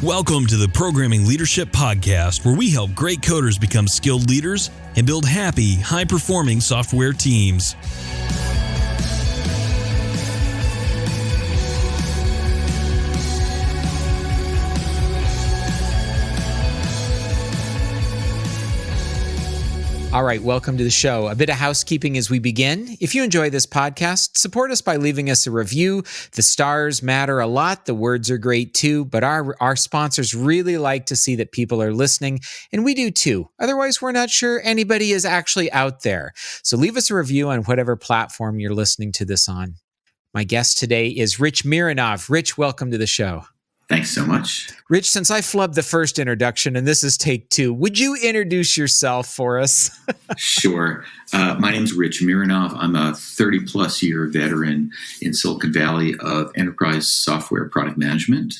Welcome to the Programming Leadership Podcast, where we help great coders become skilled leaders and build happy, high-performing software teams. All right, welcome to the show. A bit of housekeeping as we begin. If you enjoy this podcast, support us by leaving us a review. The stars matter a lot. The words are great too, but our sponsors really like to see that people are listening, and we do too. Otherwise, we're not sure anybody is actually out there. So leave us a review on whatever platform you're listening to this on. My guest today is Rich Mironov. Rich, welcome to the show. Thanks so much. Rich, since I flubbed the first introduction and this is take two, would you introduce yourself for us? Sure. My name's Rich Mironov. I'm a 30-plus year veteran in Silicon Valley of enterprise software product management.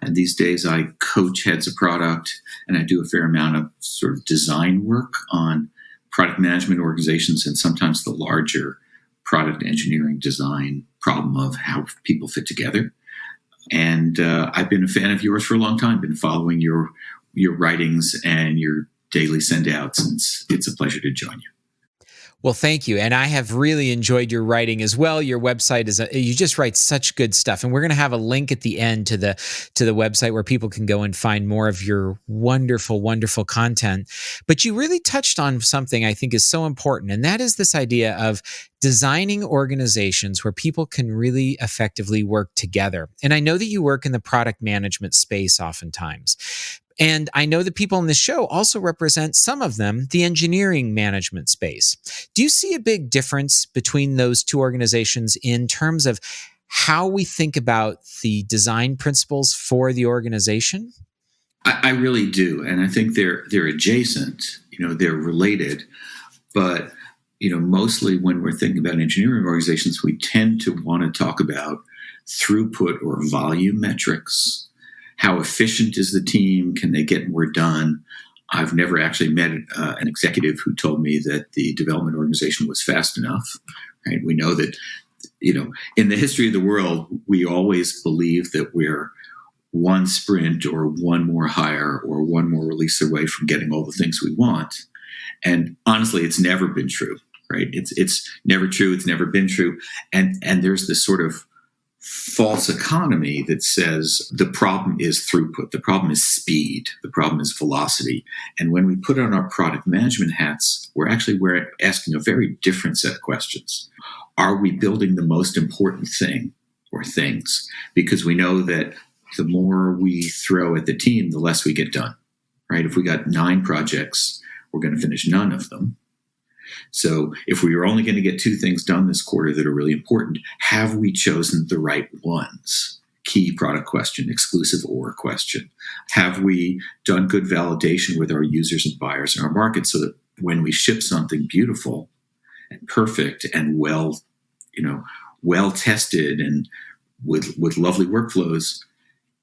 And these days I coach heads of product, and I do a fair amount of sort of design work on product management organizations and sometimes the larger product engineering design problem of how people fit together. And I've been a fan of yours for a long time, been following your writings and your daily send-outs, and it's a pleasure to join you. Well, thank you. And I have really enjoyed your writing as well. Your website you just write such good stuff. And we're going to have a link at the end to the website where people can go and find more of your wonderful, wonderful content. But you really touched on something I think is so important. And that is this idea of designing organizations where people can really effectively work together. And I know that you work in the product management space oftentimes. And I know that people in this show also represent, some of them, the engineering management space. Do you see a big difference between those two organizations in terms of how we think about the design principles for the organization? I really do. And I think they're adjacent, they're related. But, mostly when we're thinking about engineering organizations, we tend to want to talk about throughput or volume metrics. How efficient is the team? Can they get more done? I've never actually met an executive who told me that the development organization was fast enough. Right? We know that, in the history of the world, we always believe that we're one sprint or one more hire or one more release away from getting all the things we want. And honestly, it's never been true. Right? It's never true. It's never been true. And there's this sort of false economy that says the problem is throughput, the problem is speed, the problem is velocity. And when we put on our product management hats, we're asking a very different set of questions. Are we building the most important thing or things? Because we know that the more we throw at the team, the less we get done, right? If we got 9 projects, we're going to finish none of them. So if we were only going to get 2 things done this quarter that are really important, have we chosen the right ones? Key product question, exclusive or question. Have we done good validation with our users and buyers in our market so that when we ship something beautiful and perfect and well tested and with lovely workflows,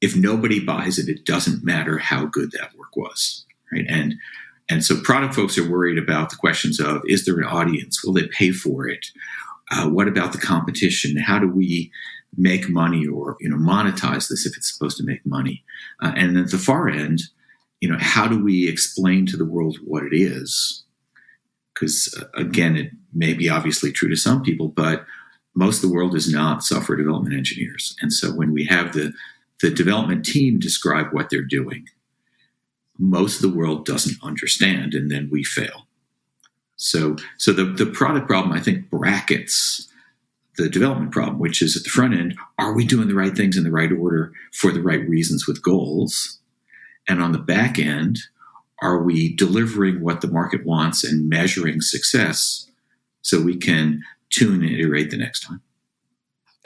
if nobody buys it, it doesn't matter how good that work was, right? And so product folks are worried about the questions of, is there an audience? Will they pay for it? What about the competition? How do we make money or monetize this if it's supposed to make money? And at the far end, how do we explain to the world what it is? Because again, it may be obviously true to some people, but most of the world is not software development engineers. And so when we have the development team describe what they're doing, most of the world doesn't understand, and then we fail. So the product problem, I think, brackets the development problem, which is at the front end, are we doing the right things in the right order for the right reasons with goals? And on the back end, are we delivering what the market wants and measuring success so we can tune and iterate the next time?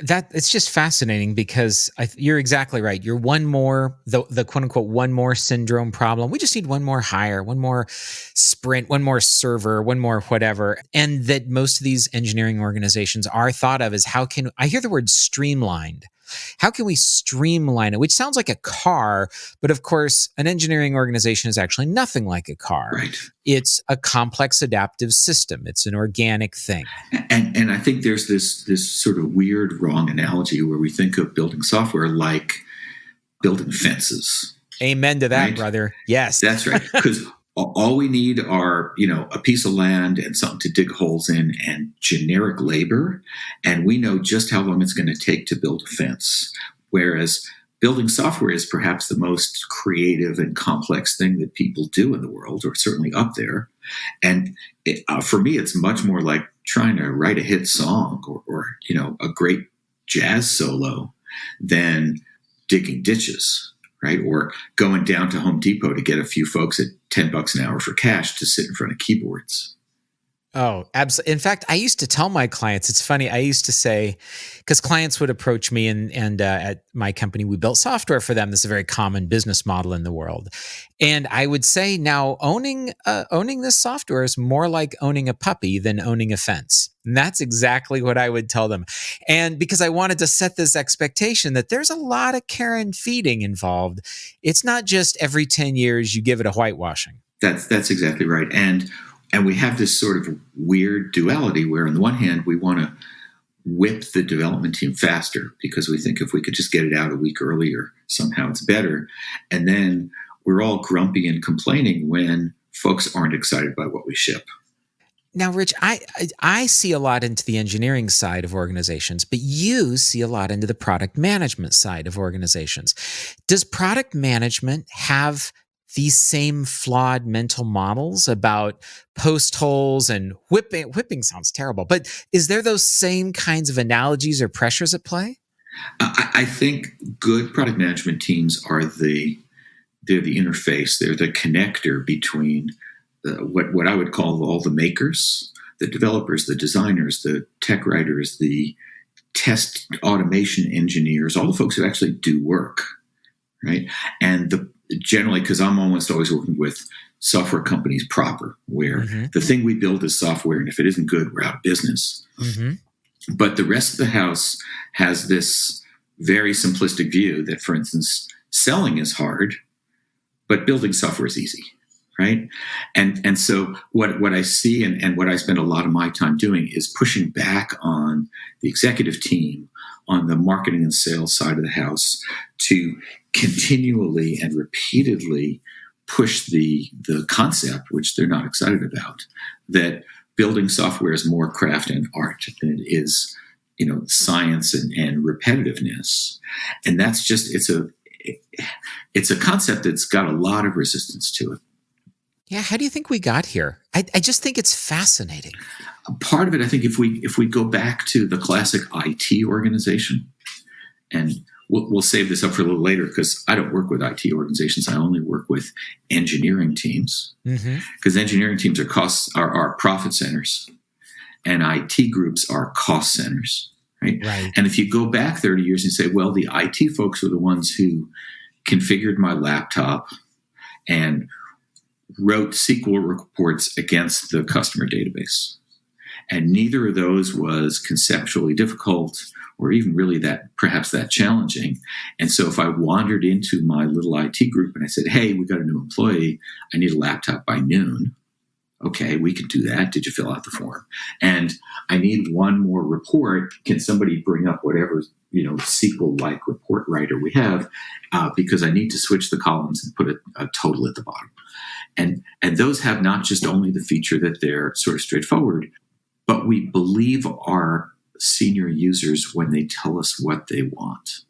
That it's just fascinating because you're exactly right. You're one more, the quote unquote, one more syndrome problem. We just need one more hire, one more sprint, one more server, one more whatever. And that most of these engineering organizations are thought of as I hear the word streamlined. How can we streamline it? Which sounds like a car, but of course, an engineering organization is actually nothing like a car. Right. It's a complex adaptive system. It's an organic thing. And I think there's this sort of weird, wrong analogy where we think of building software like building fences. Amen to that, right? brother. Yes. That's right. Because all we need are, a piece of land and something to dig holes in and generic labor. And we know just how long it's going to take to build a fence. Whereas building software is perhaps the most creative and complex thing that people do in the world, or certainly up there. And for me, it's much more like trying to write a hit song or a great jazz solo than digging ditches, right? Or going down to Home Depot to get a few folks at $10 an hour for cash to sit in front of keyboards. Oh, absolutely. In fact, I used to tell my clients, it's funny, I used to say, because clients would approach me and at my company, we built software for them. This is a very common business model in the world. And I would say now owning this software is more like owning a puppy than owning a fence. And that's exactly what I would tell them. And because I wanted to set this expectation that there's a lot of care and feeding involved. It's not just every 10 years you give it a whitewashing. That's exactly right. And we have this sort of weird duality where on the one hand, we want to whip the development team faster because we think if we could just get it out a week earlier, somehow it's better. And then we're all grumpy and complaining when folks aren't excited by what we ship. Now, Rich, I see a lot into the engineering side of organizations, but you see a lot into the product management side of organizations. Does product management have these same flawed mental models about post holes and whipping? Whipping sounds terrible, but is there those same kinds of analogies or pressures at play? I think good product management teams are they're the interface. They're the connector between what I would call all the makers, the developers, the designers, the tech writers, the test automation engineers, all the folks who actually do work, right? And generally, because I'm almost always working with software companies proper, where the thing we build is software, and if it isn't good, we're out of business. But the rest of the house has this very simplistic view that, for instance, selling is hard, but building software is easy, right? And so what I see and what I spend a lot of my time doing is pushing back on the executive team, on the marketing and sales side of the house, to continually and repeatedly push the concept, which they're not excited about, that building software is more craft and art than it is, science and repetitiveness. And that's just, it's a concept that's got a lot of resistance to it. Yeah. How do you think we got here? I just think it's fascinating. Part of it, I think, if we go back to the classic IT organization, and we'll save this up for a little later because I don't work with IT organizations. I only work with engineering teams, because engineering teams are profit centers, and IT groups are cost centers, right? And if you go back 30 years and say, well, the IT folks were the ones who configured my laptop and wrote SQL reports against the customer database. And neither of those was conceptually difficult or even really perhaps that challenging. And so if I wandered into my little IT group and I said, hey, we got a new employee, I need a laptop by noon. Okay, we can do that. Did you fill out the form? And I need one more report. Can somebody bring up whatever SQL-like report writer we have? Because I need to switch the columns and put a total at the bottom. And those have not just only the feature that they're sort of straightforward, but we believe our senior users when they tell us what they want.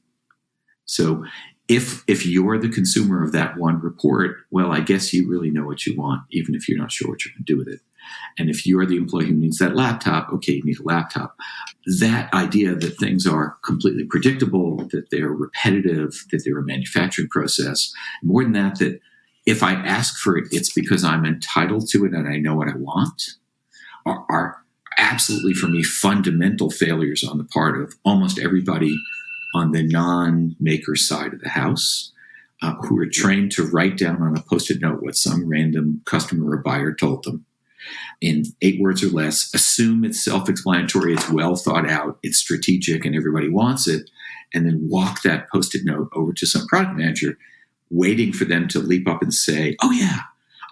So if you're the consumer of that one report, well, I guess you really know what you want, even if you're not sure what you're going to do with it. And if you're the employee who needs that laptop, okay, you need a laptop. That idea that things are completely predictable, that they're repetitive, that they're a manufacturing process, more than that if I ask for it, it's because I'm entitled to it and I know what I want, are absolutely, for me, fundamental failures on the part of almost everybody on the non-maker side of the house, who are trained to write down on a Post-it note what some random customer or buyer told them in 8 words or less, assume it's self-explanatory, it's well thought out, it's strategic, and everybody wants it, and then walk that Post-it note over to some product manager, waiting for them to leap up and say, oh yeah,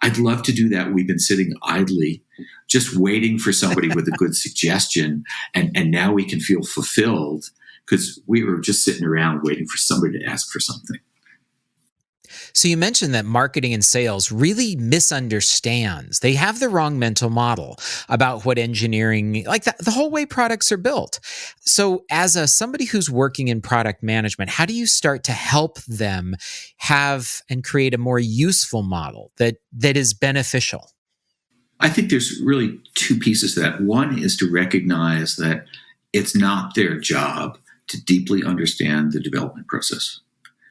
I'd love to do that. We've been sitting idly, just waiting for somebody with a good suggestion, and now we can feel fulfilled because we were just sitting around waiting for somebody to ask for something. So you mentioned that marketing and sales really misunderstands. They have the wrong mental model about what engineering, like the whole way products are built. So as somebody who's working in product management, how do you start to help them have and create a more useful model that is beneficial? I think there's really two pieces to that. One is to recognize that it's not their job to deeply understand the development process.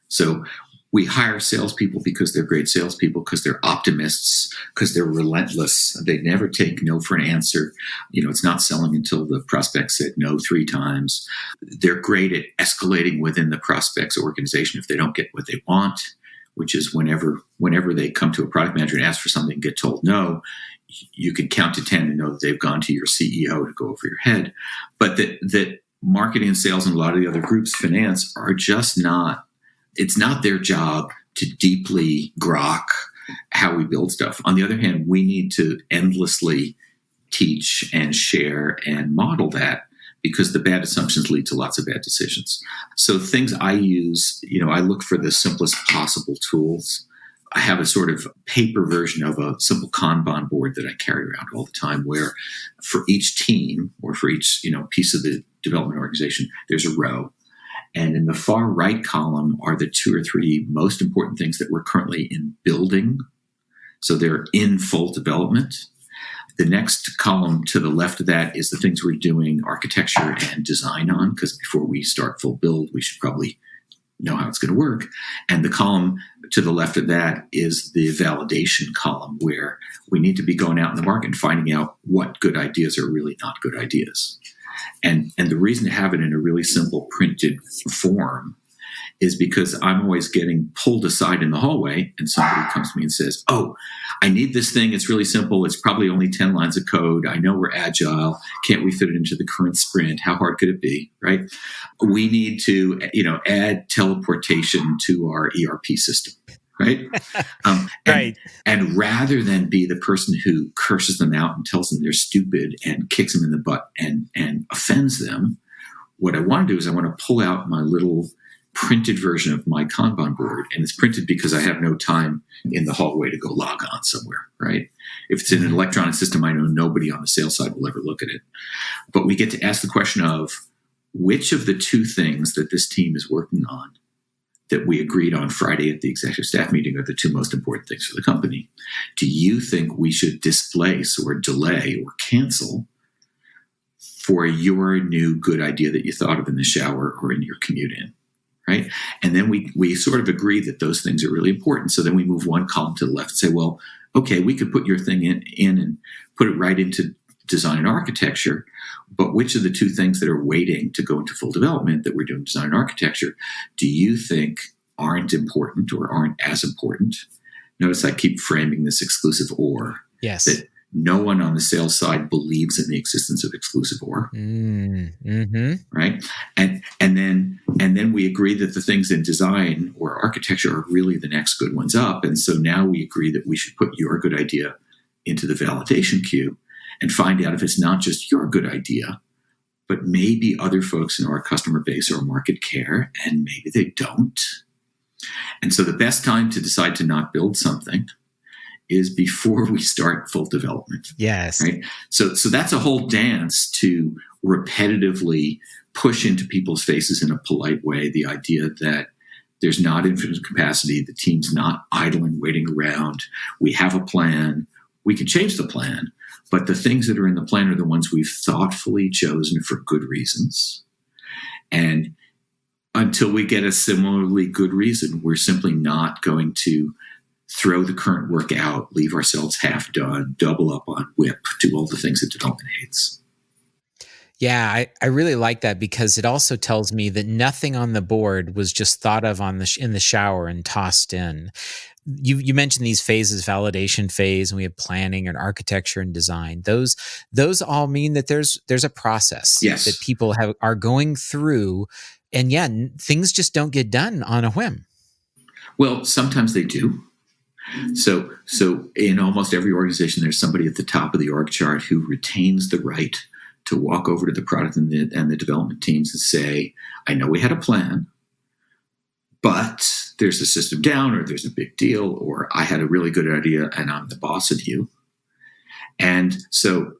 So we hire salespeople because they're great salespeople, because they're optimists, because they're relentless. They never take no for an answer. It's not selling until the prospect said no 3 times. They're great at escalating within the prospect's organization if they don't get what they want, which is whenever they come to a product manager and ask for something and get told no, you can count to 10 and know that they've gone to your CEO to go over your head. But that marketing and sales and a lot of the other groups, finance, are just not, it's not their job to deeply grok how we build stuff. On the other hand, we need to endlessly teach and share and model that, because the bad assumptions lead to lots of bad decisions. So things I use, I look for the simplest possible tools. I have a sort of paper version of a simple Kanban board that I carry around all the time, where for each team or for each piece of the development organization, there's a row. And in the far right column are the 2 or 3 most important things that we're currently in building. So they're in full development. The next column to the left of that is the things we're doing architecture and design on, because before we start full build, we should probably know how it's going to work. And the column to the left of that is the validation column, where we need to be going out in the market and finding out what good ideas are really not good ideas. And the reason to have it in a really simple printed form is because I'm always getting pulled aside in the hallway, and somebody comes to me and says, "Oh, I need this thing. It's really simple. It's probably only 10 lines of code. I know we're agile. Can't we fit it into the current sprint? How hard could it be?" Right? We need to, add teleportation to our ERP system. Right? Right. And rather than be the person who curses them out and tells them they're stupid and kicks them in the butt and offends them, what I want to do is I want to pull out my little printed version of my Kanban board. And it's printed because I have no time in the hallway to go log on somewhere, right? If it's in an electronic system, I know nobody on the sales side will ever look at it. But we get to ask the question of which of the 2 things that this team is working on that we agreed on Friday at the executive staff meeting are the 2 most important things for the company. Do you think we should displace or delay or cancel for your new good idea that you thought of in the shower or in your commute in? Right? And then we sort of agree that those things are really important. So then we move 1 column to the left and say, well, okay, we could put your thing in and put it right into design and architecture, but which of the 2 things that are waiting to go into full development that we're doing design and architecture do you think aren't important or aren't as important? Notice I keep framing this exclusive or. Yes. That no one on the sales side believes in the existence of exclusive or. Mm-hmm. Right? And then we agree that the things in design or architecture are really the next good ones up. And so now we agree that we should put your good idea into the validation queue and find out if it's not just your good idea, but maybe other folks in our customer base or market care, and maybe they don't. And so the best time to decide to not build something is before we start full development. Yes. Right. So that's a whole dance to repetitively push into people's faces in a polite way the idea that there's not infinite capacity, the team's not idling, waiting around. We have a plan. We can change the plan, but the things that are in the plan are the ones we've thoughtfully chosen for good reasons. And until we get a similarly good reason, we're simply not going to throw the current work out, leave ourselves half done, double up on WIP, do all the things that development hates. Yeah, I really like that, because it also tells me that nothing on the board was just thought of in the shower and tossed in. You mentioned these phases, validation phase, and we have planning and architecture and design. Those all mean that there's a process that people are going through, and things just don't get done on a whim. Well, sometimes they do. So in almost every organization, there's somebody at the top of the org chart who retains the right to walk over to the product and the development teams and say, I know we had a plan, but there's a system down, or there's a big deal, or I had a really good idea and I'm the boss of you. And so,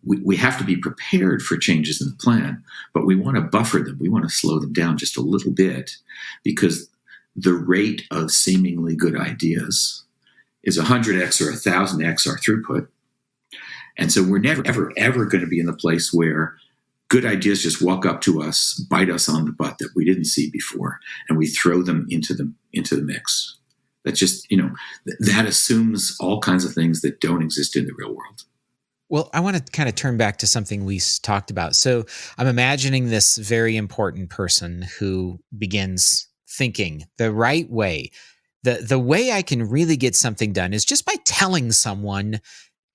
we have to be prepared for changes in the plan, but we want to buffer them. We want to slow them down just a little bit, because the rate of seemingly good ideas is 100x or 1,000x our throughput. And so we're never, ever, ever going to be in the place where good ideas just walk up to us, bite us on the butt that we didn't see before, and we throw them into the mix. That's just, that assumes all kinds of things that don't exist in the real world. Well, I want to kind of turn back to something we talked about. So I'm imagining this very important person who begins thinking the right way. The way I can really get something done is just by telling someone,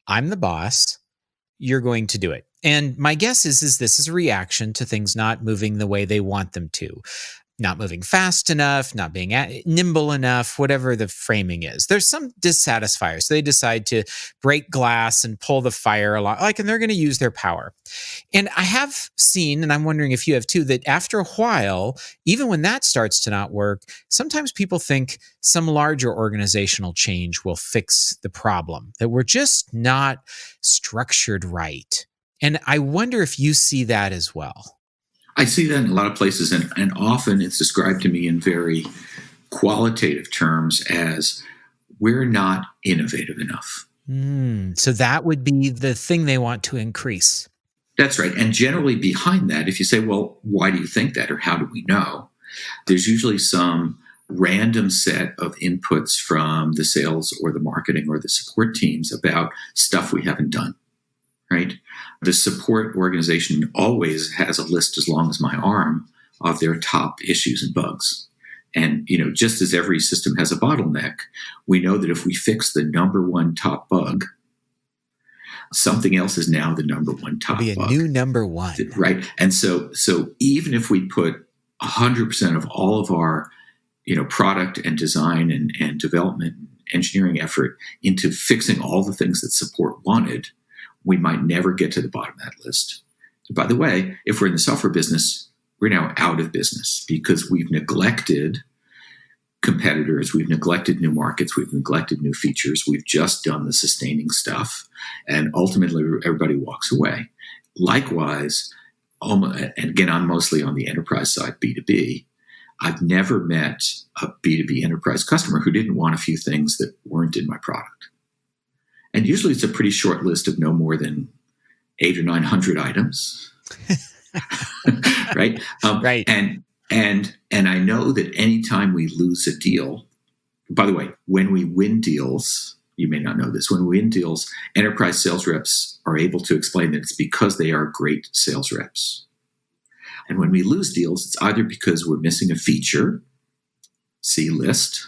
I'm the boss, you're going to do it. And my guess is this is a reaction to things not moving the way they want them to. Not moving fast enough, not being nimble enough, whatever the framing is. There's some dissatisfiers. So they decide to break glass and pull the fire along, and they're going to use their power. And I have seen, and I'm wondering if you have too, that after a while, even when that starts to not work, sometimes people think some larger organizational change will fix the problem, that we're just not structured right. And I wonder if you see that as well. I see that in a lot of places, and often it's described to me in very qualitative terms as we're not innovative enough. So that would be the thing they want to increase. That's right. And generally behind that, if you say, well, why do you think that, or how do we know? There's usually some random set of inputs from the sales or the marketing or the support teams about stuff we haven't done. Right? The support organization always has a list as long as my arm of their top issues and bugs. And, just as every system has a bottleneck, we know that if we fix the number one top bug, something else is now the number one top bug. It'll be a new number one. Right. And so even if we put 100% of all of our, product and design and development and engineering effort into fixing all the things that support wanted, we might never get to the bottom of that list. By the way, if we're in the software business, we're now out of business because we've neglected competitors, we've neglected new markets, we've neglected new features, we've just done the sustaining stuff, and ultimately everybody walks away. Likewise, and again, I'm mostly on the enterprise side, B2B, I've never met a B2B enterprise customer who didn't want a few things that weren't in my product. And usually it's a pretty short list of no more than 800 or 900 items, right? Right. And I know that anytime we lose a deal, by the way, when we win deals, you may not know this, when we win deals, enterprise sales reps are able to explain that it's because they are great sales reps. And when we lose deals, it's either because we're missing a feature, see list,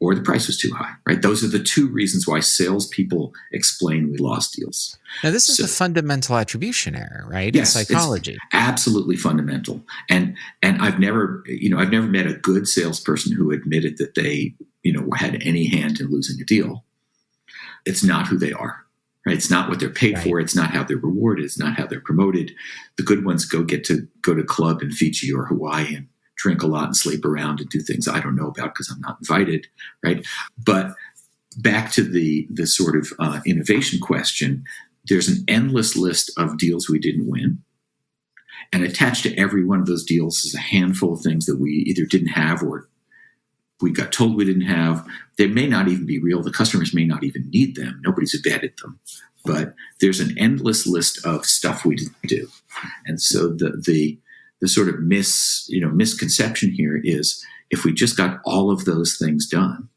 or the price was too high, right? Those are the two reasons why salespeople explain we lost deals. Now, this is a fundamental attribution error, right? Yes, in psychology. It's absolutely fundamental. And I've never met a good salesperson who admitted that they, had any hand in losing a deal. It's not who they are, right? It's not what they're paid for. It's not how they're rewarded. It's not how they're promoted. The good ones go to club in Fiji or Hawaii and drink a lot and sleep around and do things I don't know about because I'm not invited, right? But back to the sort of innovation question, there's an endless list of deals we didn't win. And attached to every one of those deals is a handful of things that we either didn't have or we got told we didn't have. They may not even be real. The customers may not even need them. Nobody's vetted them. But there's an endless list of stuff we didn't do. And so the sort of misconception here is if we just got all of those things done,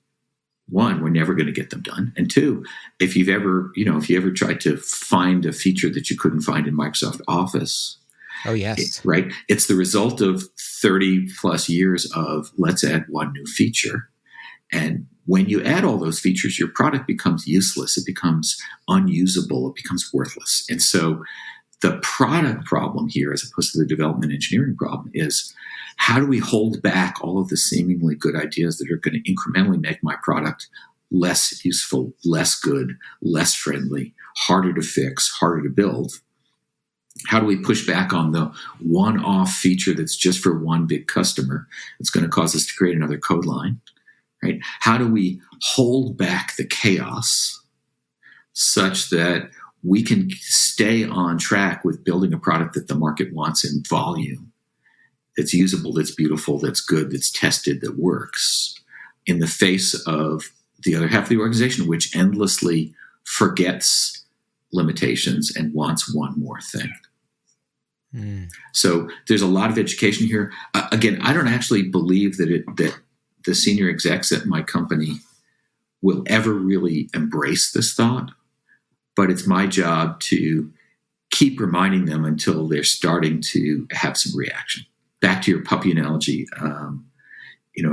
one, we're never going to get them done. And two, if you ever tried to find a feature that you couldn't find in Microsoft Office, oh yes, right? It's the result of 30 plus years of let's add one new feature. And when you add all those features, your product becomes useless. It becomes unusable. It becomes worthless. And so the product problem here, as opposed to the development engineering problem, is how do we hold back all of the seemingly good ideas that are going to incrementally make my product less useful, less good, less friendly, harder to fix, harder to build? How do we push back on the one-off feature that's just for one big customer? It's going to cause us to create another code line. right? How do we hold back the chaos such that we can stay on track with building a product that the market wants in volume, that's usable, that's beautiful, that's good, that's tested, that works, in the face of the other half of the organization, which endlessly forgets limitations and wants one more thing. So there's a lot of education here. Again, I don't actually believe that the senior execs at my company will ever really embrace this thought, but it's my job to keep reminding them until they're starting to have some reaction. Back to your puppy analogy,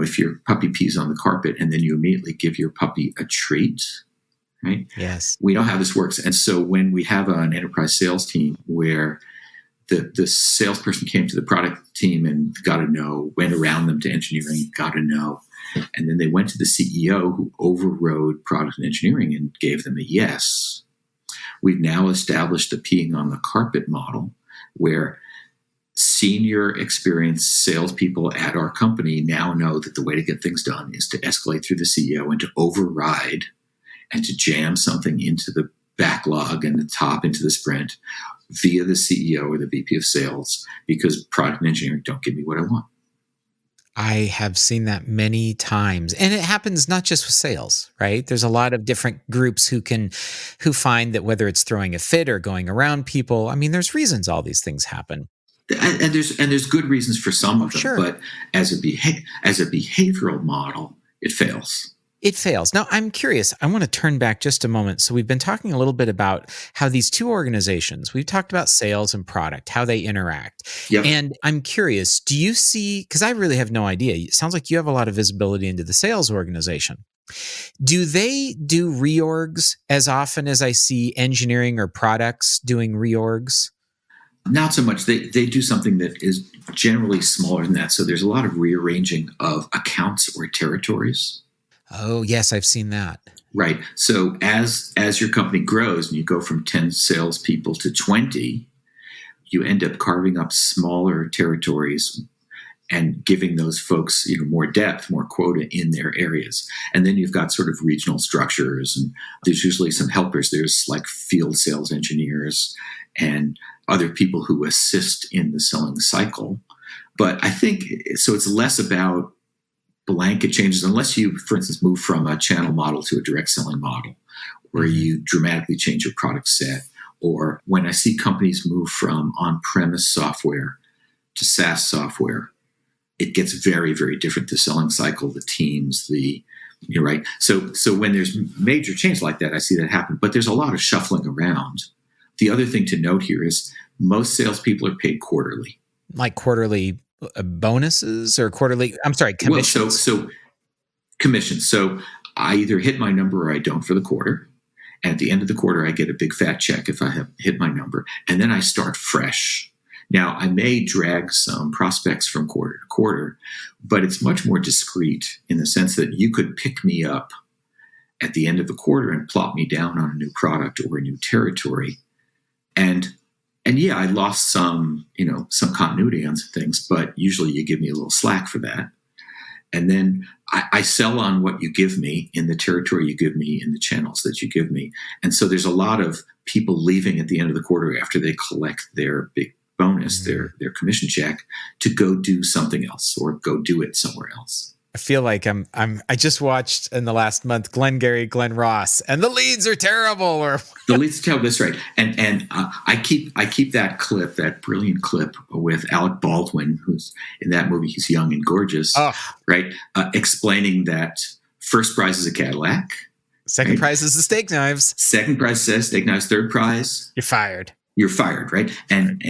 if your puppy pees on the carpet and then you immediately give your puppy a treat, right? Yes. We know how this works. And so when we have an enterprise sales team where the salesperson came to the product team and got to know, went around them to engineering, got to know, and then they went to the CEO who overrode product and engineering and gave them a yes. We've now established a peeing on the carpet model where senior experienced salespeople at our company now know that the way to get things done is to escalate through the CEO and to override and to jam something into the backlog and the top into the sprint via the CEO or the VP of sales, because product and engineering don't give me what I want. I have seen that many times. And it happens not just with sales, right? There's a lot of different groups who find that whether it's throwing a fit or going around people, I mean, there's reasons all these things happen. And there's good reasons for some of them, sure. But as a behavioral model, it fails. It fails. Now, I'm curious. I want to turn back just a moment. So we've been talking a little bit about how these two organizations, we've talked about sales and product, how they interact. Yep. And I'm curious, do you see, because I really have no idea, it sounds like you have a lot of visibility into the sales organization. Do they do reorgs as often as I see engineering or products doing reorgs? Not so much. They do something that is generally smaller than that. So there's a lot of rearranging of accounts or territories. Oh, yes, I've seen that. Right. So as your company grows and you go from 10 salespeople to 20, you end up carving up smaller territories and giving those folks more depth, more quota in their areas. And then you've got sort of regional structures, and there's usually some helpers. There's like field sales engineers and other people who assist in the selling cycle. But I think, so it's less about blanket changes, unless you, for instance, move from a channel model to a direct selling model, where you dramatically change your product set. Or when I see companies move from on-premise software to SaaS software, it gets very, very different. The selling cycle, the teams, you're right. So when there's major change like that, I see that happen. But there's a lot of shuffling around. The other thing to note here is most salespeople are paid quarterly. Like quarterly bonuses or quarterly, commissions? Well, so commissions. So I either hit my number or I don't for the quarter. And at the end of the quarter, I get a big fat check if I have hit my number. And then I start fresh. Now, I may drag some prospects from quarter to quarter, but it's much more discreet in the sense that you could pick me up at the end of the quarter and plop me down on a new product or a new territory. And yeah, I lost some continuity on some things, but usually you give me a little slack for that. And then I sell on what you give me in the territory you give me, in the channels that you give me. And so there's a lot of people leaving at the end of the quarter after they collect their big bonus, their commission check, to go do something else or go do it somewhere else. I feel like I just watched in the last month Glengarry Glen Ross, and the leads are terrible. Or the leads are terrible. That's right. And I keep that clip, that brilliant clip with Alec Baldwin, who's in that movie. He's young and gorgeous, right? Explaining that first prize is a Cadillac, second prize is the steak knives, second prize says steak knives, third prize you're fired. You're fired, right? And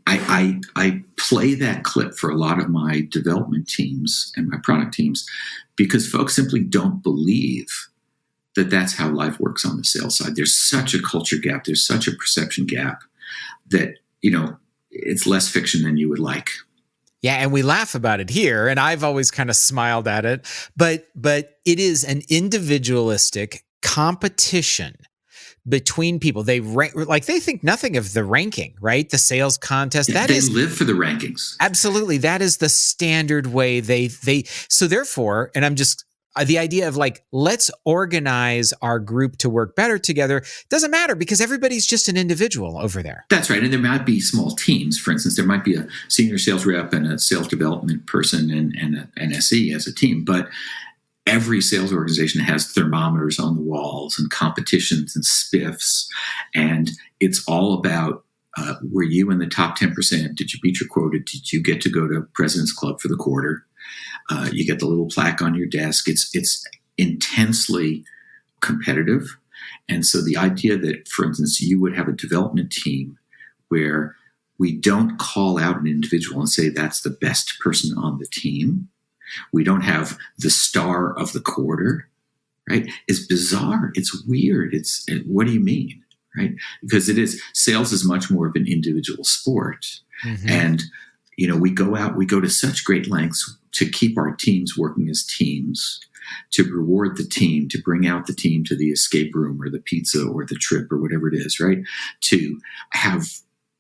I play that clip for a lot of my development teams and my product teams because folks simply don't believe that that's how life works on the sales side. There's such a culture gap. There's such a perception gap that, it's less fiction than you would like. Yeah, and we laugh about it here, and I've always kind of smiled at it, but it is an individualistic competition between people. They think nothing of the ranking, right? The sales contest. They live for the rankings. Absolutely. That is the standard way they so therefore, and I'm just the idea of like, let's organize our group to work better together doesn't matter because everybody's just an individual over there. That's right. And there might be small teams. For instance, there might be a senior sales rep and a sales development person and an SE as a team. But every sales organization has thermometers on the walls and competitions and spiffs. And it's all about, were you in the top 10%? Did you beat your quota? Did you get to go to President's Club for the quarter? You get the little plaque on your desk. It's intensely competitive. And so the idea that, for instance, you would have a development team where we don't call out an individual and say that's the best person on the team. We don't have the star of the quarter, right? It's bizarre. It's weird. What do you mean, right? Because sales is much more of an individual sport. Mm-hmm. And, we go to such great lengths to keep our teams working as teams, to reward the team, to bring out the team to the escape room or the pizza or the trip or whatever it is, right? To have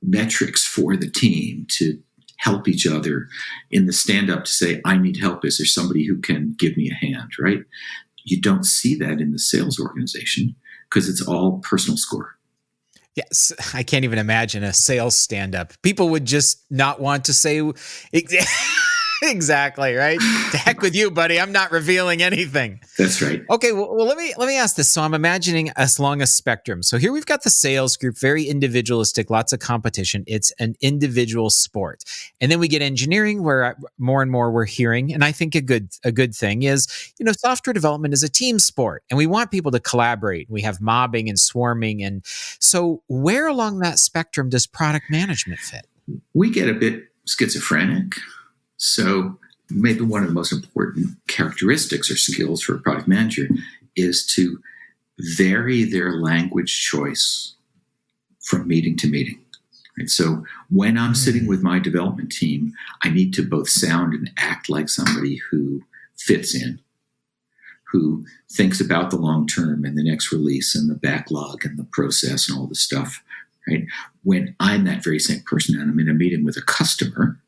metrics for the team, to help each other in the stand-up, to say, I need help. Is there somebody who can give me a hand, right? You don't see that in the sales organization because it's all personal score. Yes, I can't even imagine a sales stand-up. People would just not want to say exactly, right? To heck with you, buddy. I'm not revealing anything. That's right. Okay, well let me ask this. So I'm imagining us along a spectrum. So here we've got the sales group, very individualistic, lots of competition. It's an individual sport. And then we get engineering, where more and more we're hearing, and I think a good thing is, software development is a team sport, and we want people to collaborate. We have mobbing and swarming, and so where along that spectrum does product management fit? We get a bit schizophrenic. So maybe one of the most important characteristics or skills for a product manager is to vary their language choice from meeting to meeting. Right? So when I'm sitting with my development team, I need to both sound and act like somebody who fits in, who thinks about the long term and the next release and the backlog and the process and all the stuff. Right? When I'm that very same person and I'm in a meeting with a customer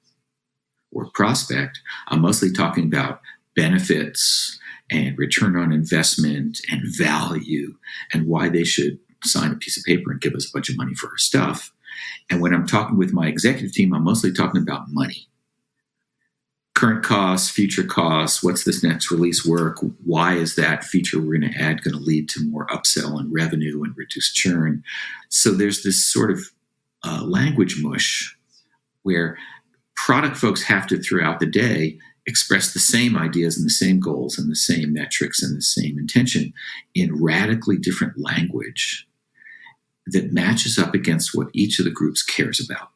or prospect, I'm mostly talking about benefits and return on investment and value and why they should sign a piece of paper and give us a bunch of money for our stuff. And when I'm talking with my executive team, I'm mostly talking about money. Current costs, future costs, what's this next release work? Why is that feature we're going to add going to lead to more upsell and revenue and reduced churn? So there's this sort of language mush where product folks have to, throughout the day, express the same ideas and the same goals and the same metrics and the same intention in radically different language that matches up against what each of the groups cares about.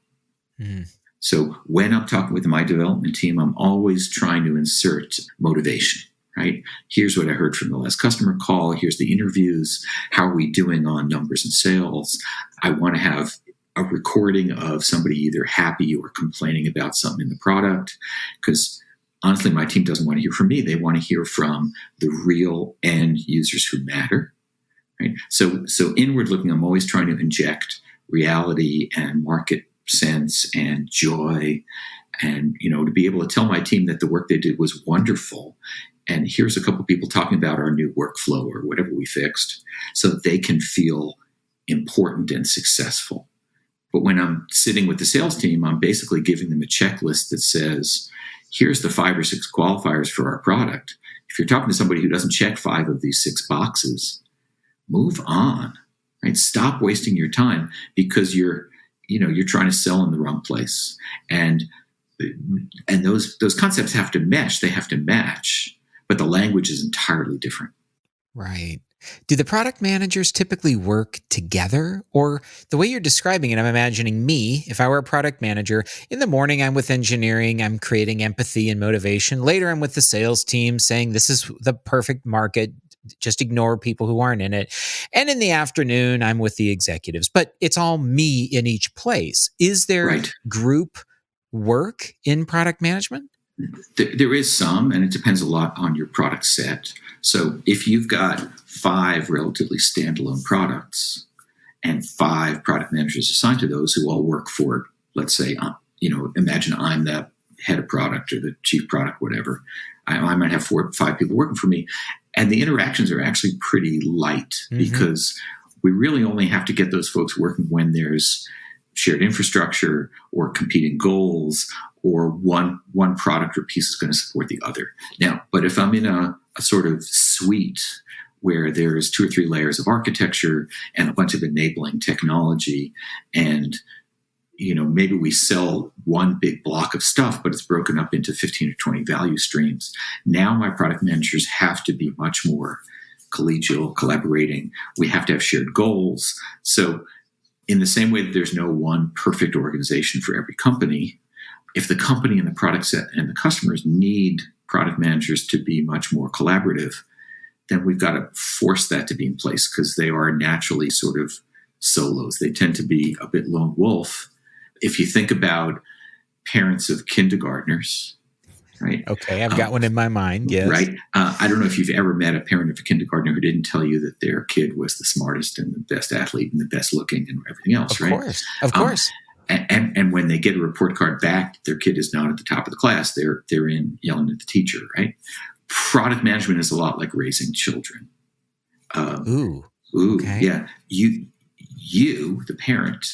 Mm. So when I'm talking with my development team, I'm always trying to insert motivation, right? Here's what I heard from the last customer call. Here's the interviews. How are we doing on numbers and sales? I want to have a recording of somebody either happy or complaining about something in the product. Because honestly, my team doesn't want to hear from me. They want to hear from the real end users who matter. Right? So inward looking, I'm always trying to inject reality and market sense and joy, and to be able to tell my team that the work they did was wonderful. And here's a couple of people talking about our new workflow or whatever we fixed, so that they can feel important and successful. But when I'm sitting with the sales team, I'm basically giving them a checklist that says, here's the 5 or 6 qualifiers for our product. If you're talking to somebody who doesn't check 5 of these 6 boxes, move on, right? Stop wasting your time because you're trying to sell in the wrong place. And those concepts have to mesh. They have to match, but the language is entirely different. Right. Do the product managers typically work together? Or the way you're describing it, I'm imagining me, if I were a product manager, in the morning I'm with engineering, I'm creating empathy and motivation. Later I'm with the sales team saying this is the perfect market, just ignore people who aren't in it. And in the afternoon I'm with the executives. But it's all me in each place. Is there group work in product management? There is some, and it depends a lot on your product set. So if you've got 5 relatively standalone products and 5 product managers assigned to those who all work for, let's say, imagine I'm the head of product or the chief product, whatever. I might have 4 or 5 people working for me. And the interactions are actually pretty light because we really only have to get those folks working when there's shared infrastructure or competing goals or one product or piece is going to support the other. Now, but if I'm in a sort of suite where there's 2 or 3 layers of architecture and a bunch of enabling technology, and maybe we sell one big block of stuff, but it's broken up into 15 or 20 value streams. Now my product managers have to be much more collegial, collaborating. We have to have shared goals. So in the same way that there's no one perfect organization for every company, if the company and the product set and the customers need product managers to be much more collaborative, then we've got to force that to be in place because they are naturally sort of solos. They tend to be a bit lone wolf. If you think about parents of kindergartners, right? Okay, I've got one in my mind, yes. Right? I don't know if you've ever met a parent of a kindergartner who didn't tell you that their kid was the smartest and the best athlete and the best looking and everything else, right? Of course. And when they get a report card back, their kid is not at the top of the class. They're in yelling at the teacher, right? Product management is a lot like raising children. Okay. Yeah. You, the parent,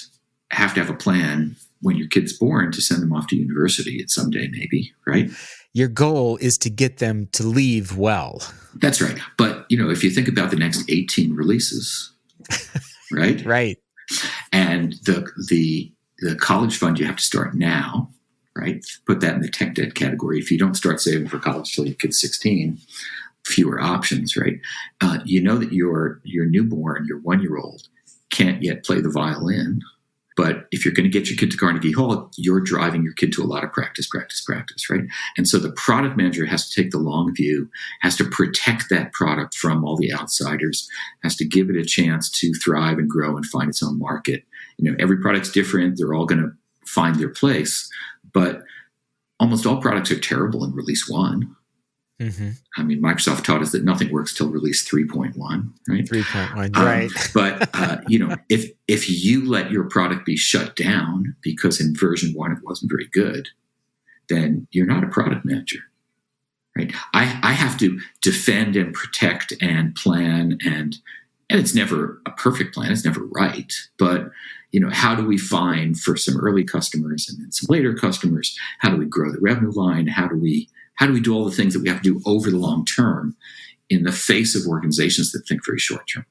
have to have a plan when your kid's born to send them off to university at someday, maybe, right? Your goal is to get them to leave well. That's right. But, if you think about the next 18 releases, right? Right. And the college fund, you have to start now, right? Put that in the tech debt category. If you don't start saving for college till your kid's 16, fewer options, right? That your newborn, your 1-year-old, can't yet play the violin. But if you're going to get your kid to Carnegie Hall, you're driving your kid to a lot of practice, right? And so the product manager has to take the long view, has to protect that product from all the outsiders, has to give it a chance to thrive and grow and find its own market. Every product's different. They're all going to find their place. But almost all products are terrible in release 1. Mm-hmm. I mean, Microsoft taught us that nothing works till release 3.1, right? 3.1, right. But, if you let your product be shut down because in version 1 it wasn't very good, then you're not a product manager, right? I have to defend and protect and plan, and it's never a perfect plan. It's never right. But, how do we find for some early customers and then some later customers, how do we grow the revenue line? How do we do all the things that we have to do over the long term in the face of organizations that think very short term?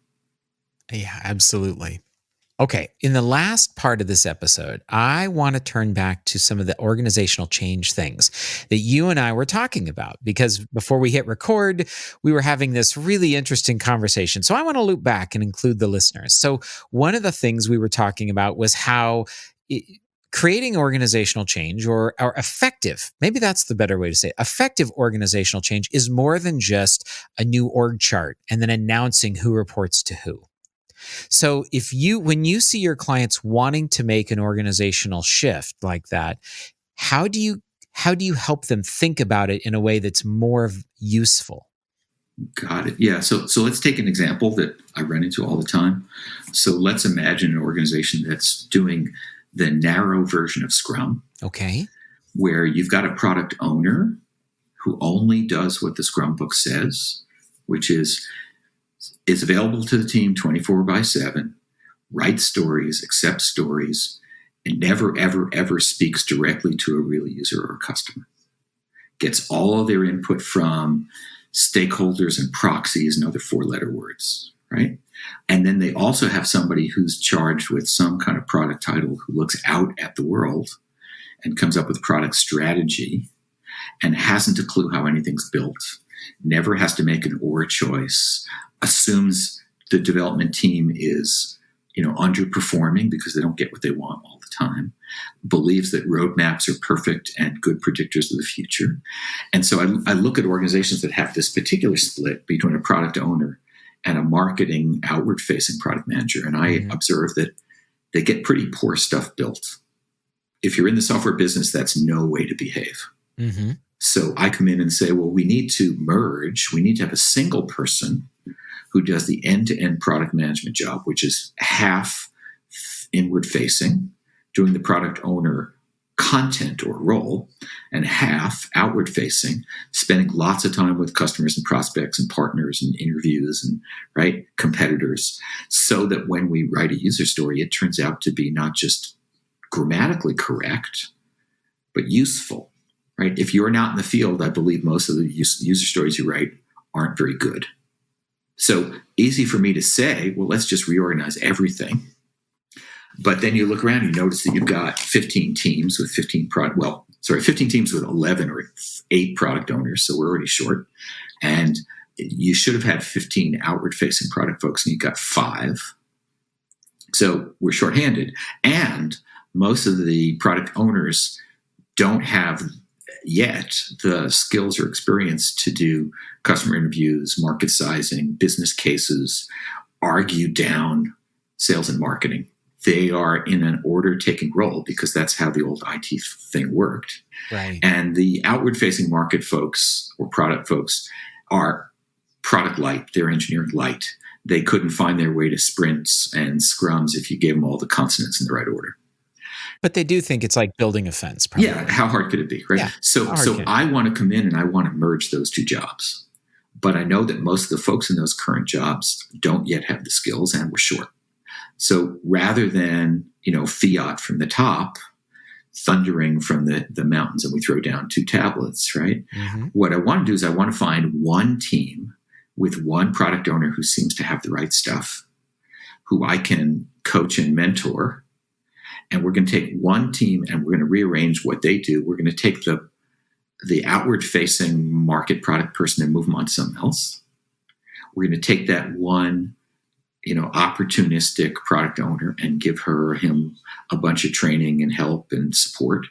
Yeah, absolutely. Okay, in the last part of this episode, I want to turn back to some of the organizational change things that you and I were talking about, because before we hit record, we were having this really interesting conversation. So I want to loop back and include the listeners. So one of the things we were talking about was how creating organizational change or effective, maybe that's the better way to say it, effective organizational change is more than just a new org chart and then announcing who reports to who. So when you see your clients wanting to make an organizational shift like that, how do you help them think about it in a way that's more useful? Got it. Yeah. So let's take an example that I run into all the time. So let's imagine an organization that's doing the narrow version of Scrum. Okay. Where you've got a product owner who only does what the Scrum book says, which is available to the team 24/7, writes stories, accepts stories, and never, ever, ever speaks directly to a real user or customer. Gets all of their input from stakeholders and proxies and other 4-letter words, right? And then they also have somebody who's charged with some kind of product title who looks out at the world and comes up with product strategy and hasn't a clue how anything's built, never has to make an or choice, assumes the development team is, underperforming because they don't get what they want all the time, believes that roadmaps are perfect and good predictors of the future. And so I look at organizations that have this particular split between a product owner and a marketing outward-facing product manager, and I observe that they get pretty poor stuff built. If you're in the software business, that's no way to behave. Mm-hmm. So I come in and say, well, we need to merge. We need to have a single person who does the end-to-end product management job, which is half inward-facing, doing the product owner content or role, and half outward facing, spending lots of time with customers and prospects and partners and interviews and competitors, so that when we write a user story, it turns out to be not just grammatically correct, but useful, right? If you're not in the field, I believe most of the user stories you write aren't very good. So easy for me to say, well, let's just reorganize everything. But then you look around, you notice that you've got 15 teams with 15 teams with 11 or 8 product owners. So we're already short. And you should have had 15 outward-facing product folks, and you've got 5. So we're shorthanded. And most of the product owners don't have yet the skills or experience to do customer interviews, market sizing, business cases, argue down sales and marketing. They are in an order-taking role because that's how the old IT thing worked. Right. And the outward-facing market folks or product folks are product light. They're engineering light. They couldn't find their way to sprints and scrums if you gave them all the consonants in the right order. But they do think it's like building a fence. Probably. Yeah, how hard could it be, right? Yeah, so I want to come in and I want to merge those two jobs. But I know that most of the folks in those current jobs don't yet have the skills, and we're short. So rather than, fiat from the top, thundering from the mountains, and we throw down 2 tablets, right? Mm-hmm. What I want to do is I want to find one team with one product owner who seems to have the right stuff, who I can coach and mentor. And we're going to take one team and we're going to rearrange what they do. We're going to take the outward-facing market product person and move them on to something else. We're going to take that one opportunistic product owner and give her or him a bunch of training and help and support.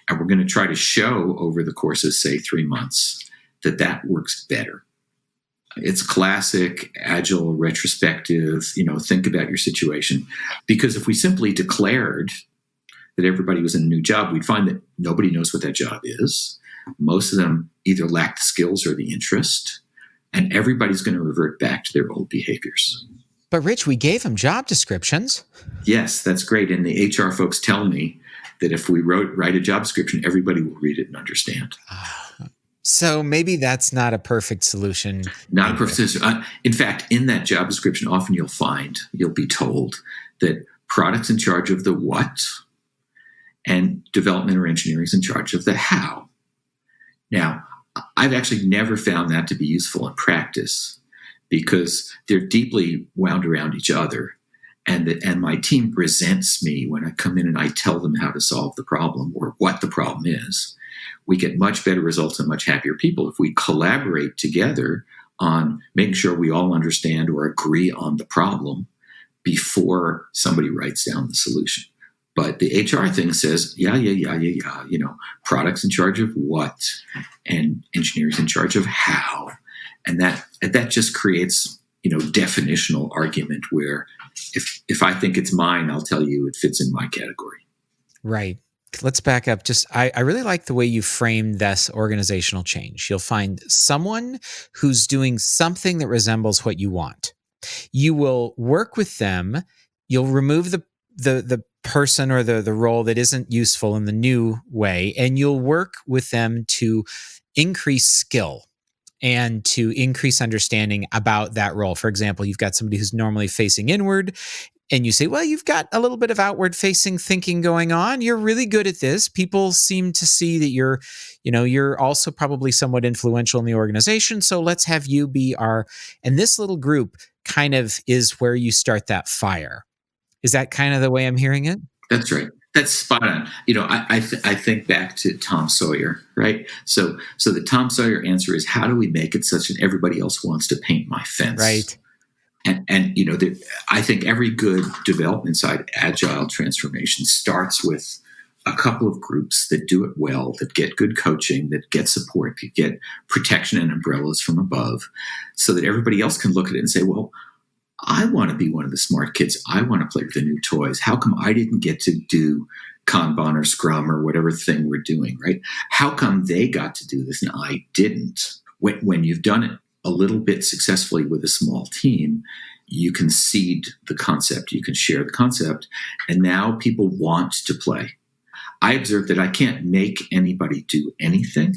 And we're going to try to show over the course of, say, 3 months that works better. It's classic, agile, retrospective, think about your situation. Because if we simply declared that everybody was in a new job, we'd find that nobody knows what that job is. Most of them either lack the skills or the interest, and everybody's going to revert back to their old behaviors. But Rich, we gave them job descriptions. Yes, that's great. And the HR folks tell me that if we write a job description, everybody will read it and understand. So maybe that's not a perfect solution. Not a perfect solution. In fact, in that job description, often you'll be told that product's in charge of the what, and development or engineering is in charge of the how. Now, I've actually never found that to be useful in practice, because they're deeply wound around each other. And my team resents me when I come in and I tell them how to solve the problem or what the problem is. We get much better results and much happier people if we collaborate together on making sure we all understand or agree on the problem before somebody writes down the solution. But the HR thing says, yeah, product's in charge of what, and engineering's in charge of how. And that just creates, definitional argument where if I think it's mine, I'll tell you it fits in my category. Right. Let's back up. I really like the way you framed this organizational change. You'll find someone who's doing something that resembles what you want. You will work with them. You'll remove the person or the role that isn't useful in the new way, and you'll work with them to increase skill and to increase understanding about that role. For example, you've got somebody who's normally facing inward, and you say, well, you've got a little bit of outward facing thinking going on. You're really good at this. People seem to see that you're also probably somewhat influential in the organization. So let's have you be and this little group kind of is where you start that fire. Is that kind of the way I'm hearing it? That's right. That's spot on. I think back to Tom Sawyer, right? So the Tom Sawyer answer is, how do we make it such that everybody else wants to paint my fence? Right. And I think every good development side agile transformation starts with a couple of groups that do it well, that get good coaching, that get support, that get protection and umbrellas from above, so that everybody else can look at it and say, well, I want to be one of the smart kids. I want to play with the new toys. How come I didn't get to do Kanban or Scrum or whatever thing we're doing, right? How come they got to do this and I didn't? When you've done it a little bit successfully with a small team, you can seed the concept, you can share the concept, and now people want to play. I observed that I can't make anybody do anything.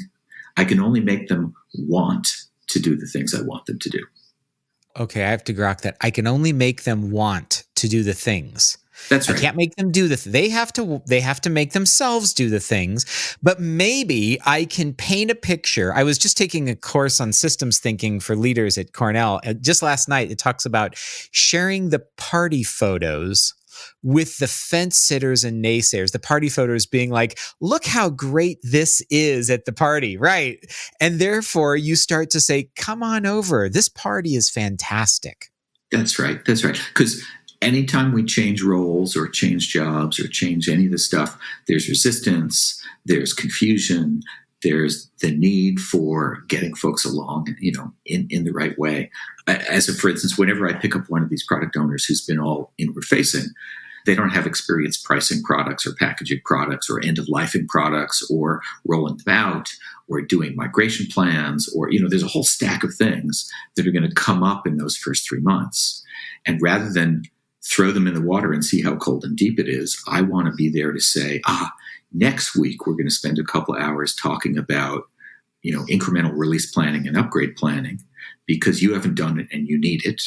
I can only make them want to do the things I want them to do. Okay, I have to grok that. I can only make them want to do the things. That's right. I can't make them do they have to make themselves do the things, but maybe I can paint a picture. I was just taking a course on systems thinking for leaders at Cornell. Just last night, it talks about sharing the party photos with the fence sitters and naysayers. The party photos being like, look how great this is at the party, right? And therefore you start to say, come on over. This party is fantastic. That's right. That's right. Because anytime we change roles or change jobs or change any of this stuff, there's resistance, there's confusion, there's the need for getting folks along, in the right way. For instance, whenever I pick up one of these product owners who's been all inward facing, they don't have experience pricing products or packaging products or end-of-lifing products or rolling them out or doing migration plans or, there's a whole stack of things that are going to come up in those first 3 months. And rather than throw them in the water and see how cold and deep it is, I want to be there to say, next week we're going to spend a couple hours talking about, incremental release planning and upgrade planning because you haven't done it and you need it.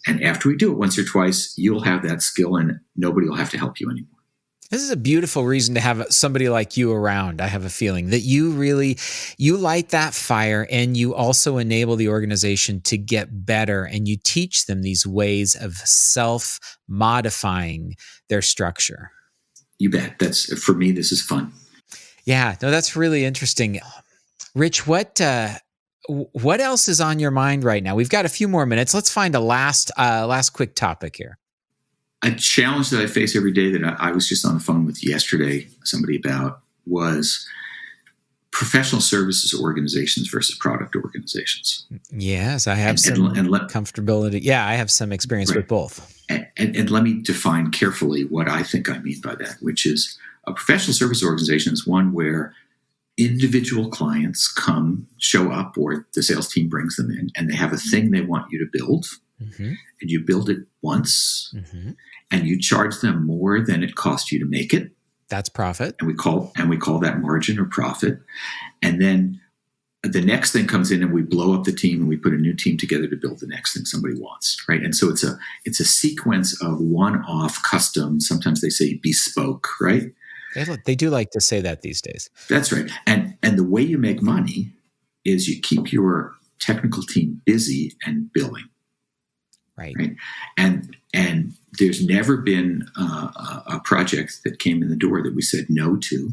And after we do it once or twice, you'll have that skill and nobody will have to help you anymore. This is a beautiful reason to have somebody like you around. I have a feeling that you light that fire and you also enable the organization to get better and you teach them these ways of self-modifying their structure. You bet. For me, this is fun. Yeah, no, that's really interesting. Rich, what else is on your mind right now? We've got a few more minutes. Let's find a last quick topic here. A challenge that I face every day that I was just on the phone with yesterday, somebody about, was professional services organizations versus product organizations. Yes, I have comfortability. Yeah, I have some experience with both. And let me define carefully what I think I mean by that, which is a professional service organization is one where individual clients show up, or the sales team brings them in, and they have a thing they want you to build. Mm-hmm. And you build it once, mm-hmm. and you charge them more than it cost you to make it. That's profit. And we call that margin or profit. And then the next thing comes in and we blow up the team and we put a new team together to build the next thing somebody wants, right? And so it's a sequence of one-off custom, sometimes they say bespoke, right? They do like to say that these days. That's right. And the way you make money is you keep your technical team busy and billing. Right. And there's never been a project that came in the door that we said no to,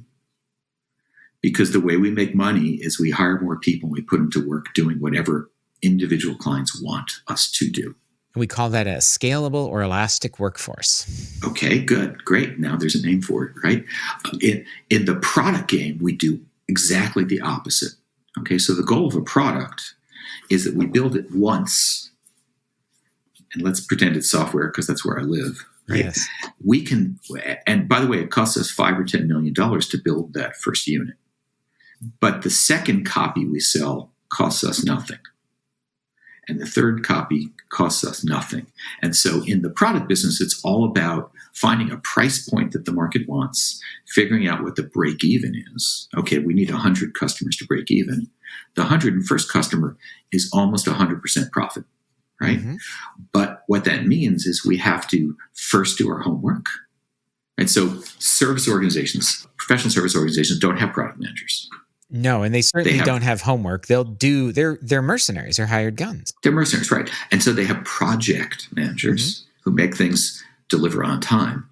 because the way we make money is we hire more people and we put them to work doing whatever individual clients want us to do. And we call that a scalable or elastic workforce. Okay, good, great. Now there's a name for it, right? In the product game, we do exactly the opposite. Okay, so the goal of a product is that we build it once. And let's pretend it's software because that's where I live. Right? Yes. We can, and by the way, it costs us $5 or $10 million to build that first unit. But the second copy we sell costs us nothing. And the third copy costs us nothing. And so in the product business, it's all about finding a price point that the market wants, figuring out what the break even is. Okay, we need 100 customers to break even. The 101st customer is almost 100% profit. Right? Mm-hmm. But what that means is we have to first do our homework. And so service organizations, professional service organizations don't have product managers. No, and they certainly don't have homework. They're mercenaries. They're hired guns. They're mercenaries, right. And so they have project managers who make things deliver on time.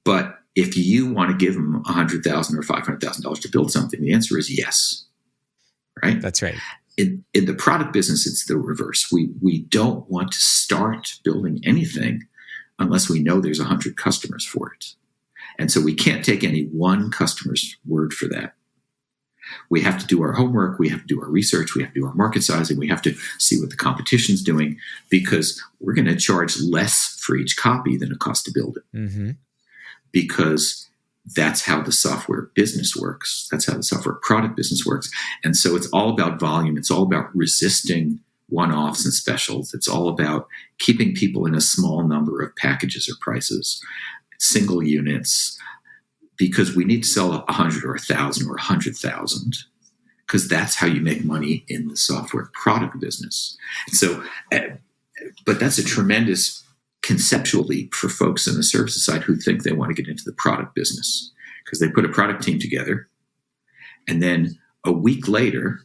But if you want to give them $100,000 or $500,000 to build something, the answer is yes. Right? That's right. In the product business, it's the reverse. We don't want to start building anything unless we know there's 100 customers for it. And so we can't take any one customer's word for that. We have to do our homework. We have to do our research. We have to do our market sizing. We have to see what the competition's doing, because we're going to charge less for each copy than it costs to build it. Mm-hmm. Because that's how the software business works. That's how the software product business works. And so it's all about volume. It's all about resisting one-offs and specials. It's all about keeping people in a small number of packages or prices, single units, because we need to sell 100 or 1,000 or 100,000, because that's how you make money in the software product business. So, but that's a tremendous conceptual leap for folks in the services side who think they want to get into the product business, because they put a product team together, and then a week later,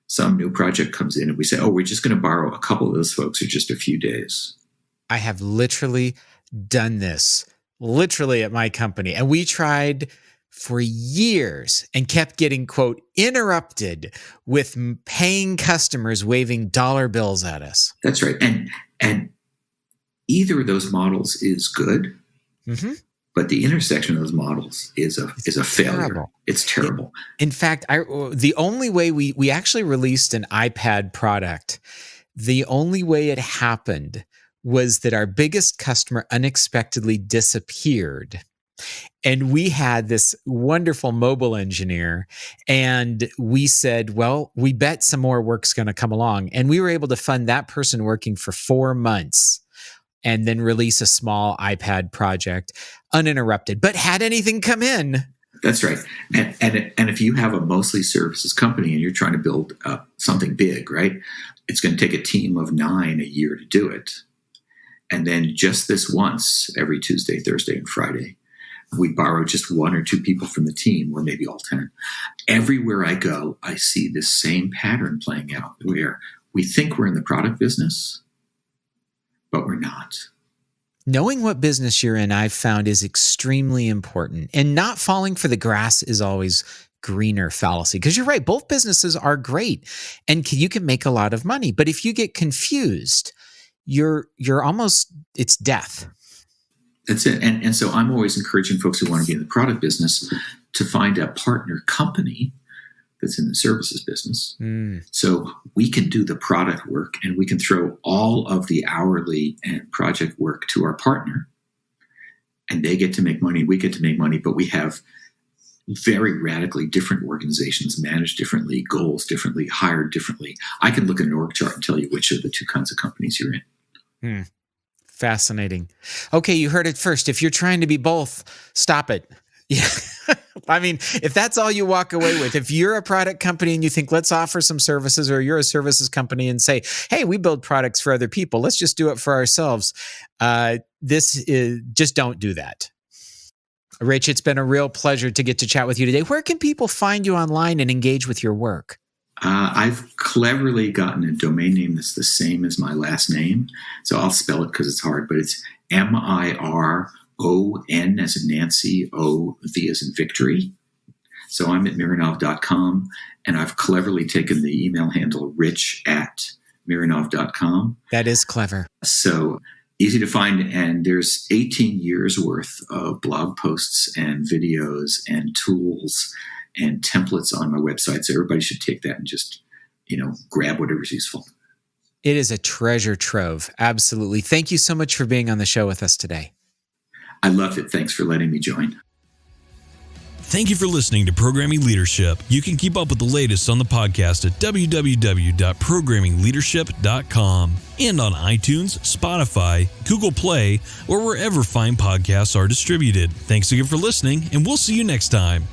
some new project comes in and we say, oh, we're just going to borrow a couple of those folks for just a few days. I have literally done this at my company. And we tried for years and kept getting, quote, interrupted with paying customers waving dollar bills at us. That's right. And either of those models is good, but the intersection of those models is a failure. Terrible. It's terrible. In fact, the only way we actually released an iPad product, the only way it happened was that our biggest customer unexpectedly disappeared. And we had this wonderful mobile engineer, and we said, well, we bet some more work's going to come along. And we were able to fund that person working for 4 months and then release a small iPad project uninterrupted. But had anything come in? That's right. And if you have a mostly services company and you're trying to build something big, right, it's going to take a team of 9 a year to do it. And then just this once, every Tuesday, Thursday, and Friday, we borrow just 1 or 2 people from the team, or maybe all 10. Everywhere I go, I see this same pattern playing out, where we think we're in the product business, but we're not. Knowing what business you're in, I've found, is extremely important. And not falling for the grass is always greener fallacy. Because you're right, both businesses are great and you can make a lot of money. But if you get confused, you're almost, it's death. That's it. And so I'm always encouraging folks who want to be in the product business to find a partner company that's in the services business. So we can do the product work and we can throw all of the hourly and project work to our partner, and they get to make money, we get to make money, but we have very radically different organizations, managed differently, goals differently, hired differently. I can look at an org chart and tell you which of the 2 kinds of companies you're in. Fascinating. Okay, you heard it first. If you're trying to be both, stop it. Yeah. I mean, if that's all you walk away with, if you're a product company and you think, let's offer some services, or you're a services company and say, hey, we build products for other people, let's just do it for ourselves. Just don't do that. Rich, it's been a real pleasure to get to chat with you today. Where can people find you online and engage with your work? I've cleverly gotten a domain name that's the same as my last name. So I'll spell it because it's hard, but it's Miron as in Nancy, V as in victory. So I'm at Mironov.com, and I've cleverly taken the email handle rich@Mironov.com. That is clever. So easy to find, and there's 18 years worth of blog posts and videos and tools and templates on my website. So everybody should take that and just, grab whatever's useful. It is a treasure trove. Absolutely. Thank you so much for being on the show with us today. I loved it. Thanks for letting me join. Thank you for listening to Programming Leadership. You can keep up with the latest on the podcast at www.programmingleadership.com and on iTunes, Spotify, Google Play, or wherever fine podcasts are distributed. Thanks again for listening, and we'll see you next time.